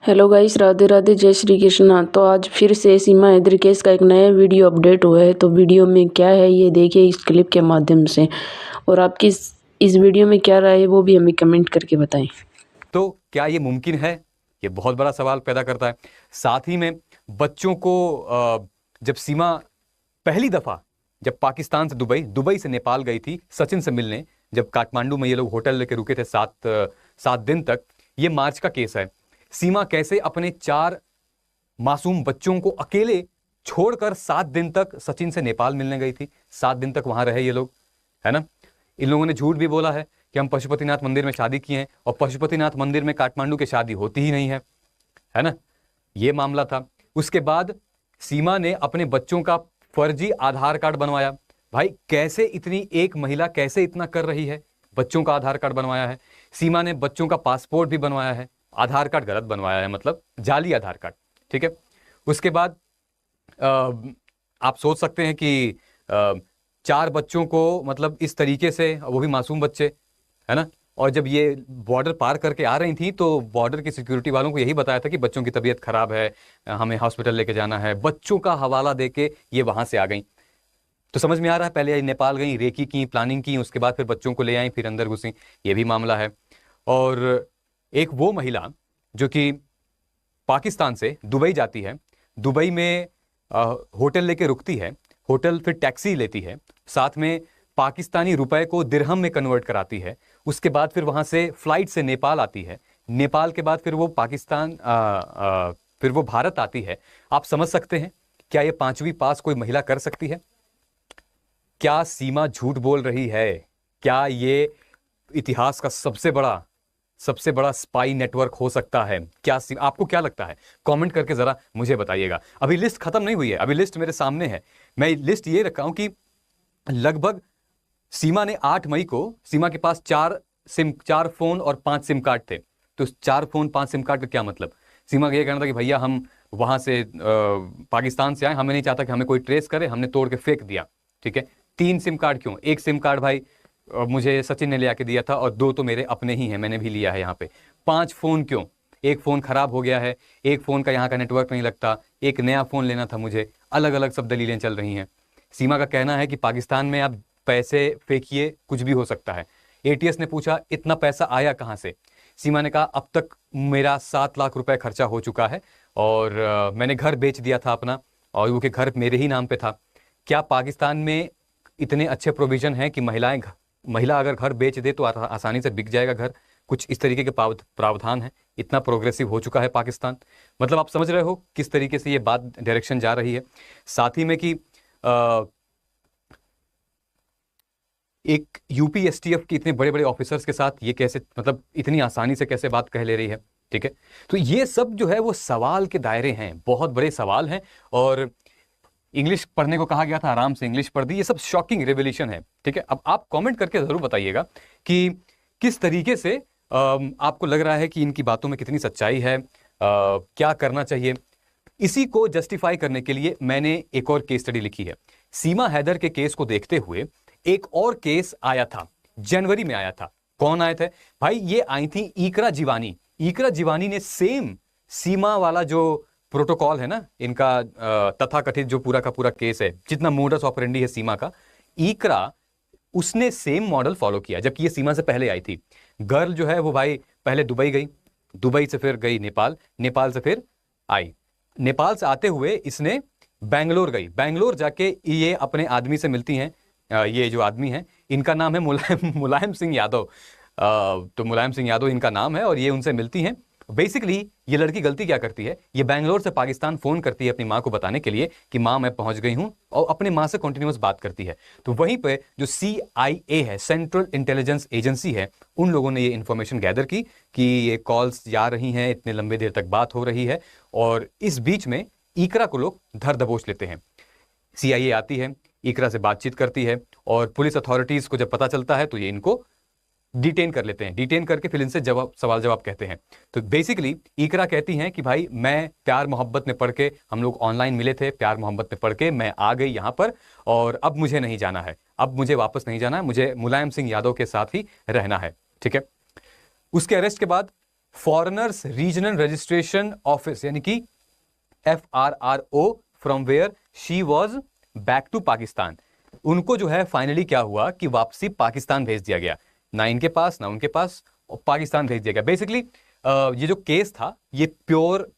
Hello guys, Radhe Radhe, जय श्री कृष्णा। तो आज फिर से सीमा हैदरी केस का एक नया वीडियो अपडेट हुआ है। तो वीडियो में क्या है ये देखिए इस क्लिप के माध्यम से, और आपकी इस वीडियो में क्या राय है वो भी हमें कमेंट करके बताएं। तो क्या ये मुमकिन है? ये बहुत बड़ा सवाल पैदा करता है। साथ ही में बच्चों को जब सीमा पहली दफा जब पाकिस्तान से दुबई से नेपाल गई थी सचिन से मिलने, जब काठमांडू में ये लोग होटल लेके रुके थे सात दिन तक। ये मार्च का केस है। सीमा कैसे अपने 4 मासूम बच्चों को अकेले छोड़कर 7 दिन तक सचिन से नेपाल मिलने गई थी। 7 दिन तक वहां रहे ये लोग, है ना। इन लोगों ने झूठ भी बोला है कि हम पशुपतिनाथ मंदिर में शादी किए हैं, और पशुपतिनाथ मंदिर में काठमांडू की शादी होती ही नहीं है ना। ये मामला था। उसके बाद सीमा ने अपने बच्चों का फर्जी आधार कार्ड बनवाया। भाई कैसे इतनी एक महिला कैसे इतना कर रही है? बच्चों का आधार कार्ड बनवाया है। सीमा ने बच्चों का पासपोर्ट भी बनवाया है, आधार कार्ड गलत बनवाया है, मतलब जाली आधार कार्ड। ठीक है। उसके बाद आप सोच सकते हैं कि 4 बच्चों को, मतलब इस तरीके से, वो भी मासूम बच्चे, है ना। और जब ये बॉर्डर पार करके आ रही थी तो बॉर्डर की सिक्योरिटी वालों को यही बताया था कि बच्चों की तबीयत खराब है, हमें हॉस्पिटल लेके जाना है। बच्चों का हवाला देके ये वहां से आ गई। तो समझ में आ रहा है, पहले नेपाल गई, रेकी की, प्लानिंग की, उसके बाद फिर बच्चों को ले आई, फिर अंदर घुसी। ये भी मामला है। और एक वो महिला जो कि पाकिस्तान से दुबई जाती है, दुबई में होटल लेके रुकती है, होटल फिर टैक्सी लेती है, साथ में पाकिस्तानी रुपए को दिरहम में कन्वर्ट कराती है। उसके बाद फिर वहां से फ्लाइट से नेपाल आती है। नेपाल के बाद फिर वो फिर वो भारत आती है। आप समझ सकते हैं, क्या ये 5वीं पास कोई महिला कर सकती है? क्या सीमा झूठ बोल रही है? क्या ये इतिहास का सबसे बड़ा स्पाई नेटवर्क हो सकता है? क्या आपको क्या लगता है? कमेंट करके जरा मुझे बताइएगा। अभी लिस्ट खत्म नहीं हुई है, अभी लिस्ट मेरे सामने है। मैं लिस्ट ये रखा हूं कि लगभग सीमा ने 8 मई को, सीमा के पास 4 फोन और 5 सिम कार्ड थे। तो 4 फोन 5 सिम कार्ड का क्या मतलब? सीमा का यह कहना था कि भैया हम वहां से पाकिस्तान से आए, हमें नहीं चाहता कि हमें कोई ट्रेस करे, हमने तोड़ के फेंक दिया। ठीक है। 3 सिम कार्ड क्यों? एक सिम कार्ड भाई मुझे सचिन ने ले आके दिया था, और 2 तो मेरे अपने ही हैं, मैंने भी लिया है यहाँ पे। 5 फोन क्यों? एक फोन खराब हो गया है, एक फोन का यहाँ का नेटवर्क नहीं लगता, एक नया फोन लेना था मुझे। अलग अलग सब दलीलें चल रही हैं। सीमा का कहना है कि पाकिस्तान में आप पैसे फेंकिए, कुछ भी हो सकता है। एटीएस ने पूछा इतना पैसा आया कहां से? सीमा ने कहा अब तक मेरा 7 लाख रुपए खर्चा हो चुका है, और मैंने घर बेच दिया था अपना, और वो के घर मेरे ही नाम पे था। क्या पाकिस्तान में इतने अच्छे प्रोविजन हैं कि महिला अगर घर बेच दे तो आसानी से बिक जाएगा घर? कुछ इस तरीके के प्रावधान है। इतना प्रोग्रेसिव हो चुका है पाकिस्तान। मतलब आप समझ रहे हो किस तरीके से ये बात डायरेक्शन जा रही है। साथ ही में कि एक यूपी एसटीएफ के इतने बड़े बड़े ऑफिसर्स के साथ ये कैसे, मतलब इतनी आसानी से कैसे बात कह ले रही है? ठीक है। तो ये सब जो है वो सवाल के दायरे हैं, बहुत बड़े सवाल हैं। और इंग्लिश पढ़ने को कहा गया था, आराम से इंग्लिश पढ़ दी। ये सब शॉकिंग रेवल्यूशन है। ठीक है। अब आप कमेंट करके जरूर बताइएगा कि किस तरीके से आपको लग रहा है कि इनकी बातों में कितनी सच्चाई है, क्या करना चाहिए। इसी को जस्टिफाई करने के लिए मैंने एक और केस स्टडी लिखी है। सीमा हैदर के केस को देखते हुए एक और केस आया था, जनवरी में आया था। कौन आए थे भाई? ये आई थी इकरा जीवानी। इकरा जीवानी ने सेम सीमा वाला जो प्रोटोकॉल है ना इनका, तथाकथित जो पूरा का पूरा केस है, जितना मोडस ऑपरेंडी है सीमा का, इकरा उसने सेम मॉडल फॉलो किया। जबकि ये सीमा से पहले आई थी। गर्ल जो है वो भाई पहले दुबई गई, दुबई से फिर गई नेपाल, नेपाल से फिर आई। नेपाल से आते हुए इसने बैंगलोर गई, बैंगलोर जाके ये अपने आदमी से मिलती हैं। ये जो आदमी है इनका नाम है मुलायम सिंह यादव। तो मुलायम सिंह यादव इनका नाम है, और ये उनसे मिलती हैं। बेसिकली ये लड़की गलती क्या करती है, ये बैंगलोर से पाकिस्तान फोन करती है अपनी माँ को बताने के लिए कि माँ मैं पहुंच गई हूं, और अपने माँ से कंटिन्यूअस बात करती है। तो वहीं पे जो CIA है, सेंट्रल इंटेलिजेंस एजेंसी है, उन लोगों ने ये इंफॉर्मेशन गैदर की कि ये कॉल्स जा रही हैं, इतने लंबे देर तक बात हो रही है, और इस बीच में इकरा को लोग धर दबोच लेते हैं। CIA आती है, इकरा से बातचीत करती है, और पुलिस अथॉरिटीज को जब पता चलता है तो ये इनको डिटेन कर लेते हैं। डिटेन करके फिर इनसे सवाल जवाब कहते हैं। तो बेसिकली इकरा कहती हैं कि भाई मैं प्यार मोहब्बत में पढ़ के, हम लोग ऑनलाइन मिले थे, प्यार मोहब्बत में पढ़ के मैं आ गई यहाँ पर, और अब मुझे नहीं जाना है, अब मुझे वापस नहीं जाना है, मुझे मुलायम सिंह यादव के साथ ही रहना है। ठीक है। उसके अरेस्ट के बाद फॉरेनर्स रीजनल रजिस्ट्रेशन ऑफिस यानी कि FRRO from where she was back to Pakistan. उनको जो है फाइनली क्या हुआ कि वापसी पाकिस्तान भेज दिया गया, ना इनके पास ना उनके पास, और पाकिस्तान भेज दिया गया। बेसिकली ये जो केस था ये प्योर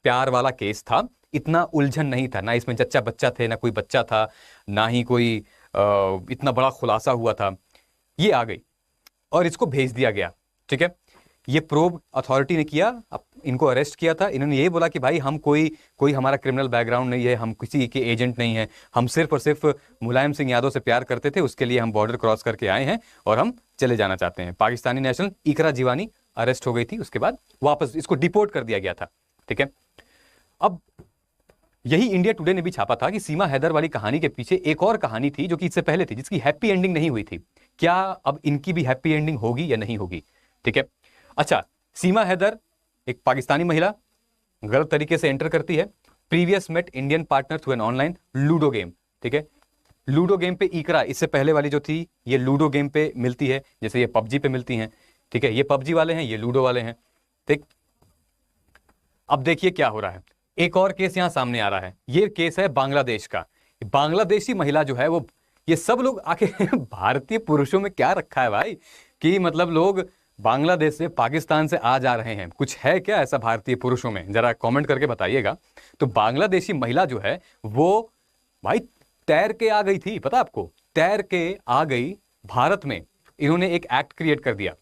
प्यार वाला केस था, इतना उलझन नहीं था, ना इसमें जच्चा बच्चा थे, ना कोई बच्चा था, ना ही कोई इतना बड़ा खुलासा हुआ था। ये आ गई और इसको भेज दिया गया, ठीक है। ये प्रोब अथॉरिटी ने किया, इनको अरेस्ट किया था। इन्होंने ये बोला कि भाई हम कोई हमारा क्रिमिनल बैकग्राउंड नहीं है, हम किसी के एजेंट नहीं है, हम सिर्फ और सिर्फ मुलायम सिंह यादव से प्यार करते थे, उसके लिए हम बॉर्डर क्रॉस करके आए हैं और हम चले जाना चाहते हैं। पाकिस्तानी नेशनल इकरा जीवानी अरेस्ट हो गई थी, उसके बाद वापस इसको डिपोर्ट कर दिया गया था, ठीक है। अब यही इंडिया टुडे ने भी छापा था कि सीमा हैदर वाली कहानी के पीछे एक और कहानी थी जो कि इससे पहले थी, जिसकी हैप्पी एंडिंग नहीं हुई थी। क्या अब इनकी भी हैप्पी एंडिंग होगी या नहीं होगी, ठीक है। अच्छा, सीमा हैदर एक पाकिस्तानी महिला, गलत तरीके से एंटर करती है, previous met Indian partner through an online ludo game, ठीक है। लूडो गेम पे इकरा, इससे पहले वाली जो थी ये लूडो गेम पे मिलती है, जैसे ये पबजी पे मिलती हैं, ठीक है। ये पबजी वाले हैं, ये लूडो वाले हैं, ठीक। अब देखिए क्या हो रहा है, एक और केस यहां सामने आ रहा है। ये केस है बांग्लादेश का। बांग्लादेशी महिला जो है वो, ये सब लोग आके भारतीय पुरुषों में क्या रखा है भाई, कि मतलब लोग बांग्लादेश से पाकिस्तान से आ जा रहे हैं, कुछ है क्या ऐसा भारतीय पुरुषों में, जरा कमेंट करके बताइएगा। तो बांग्लादेशी महिला जो है वो भाई तैर के आ गई थी, पता आपको, तैर के आ गई भारत में। इन्होंने एक एक्ट क्रिएट कर दिया,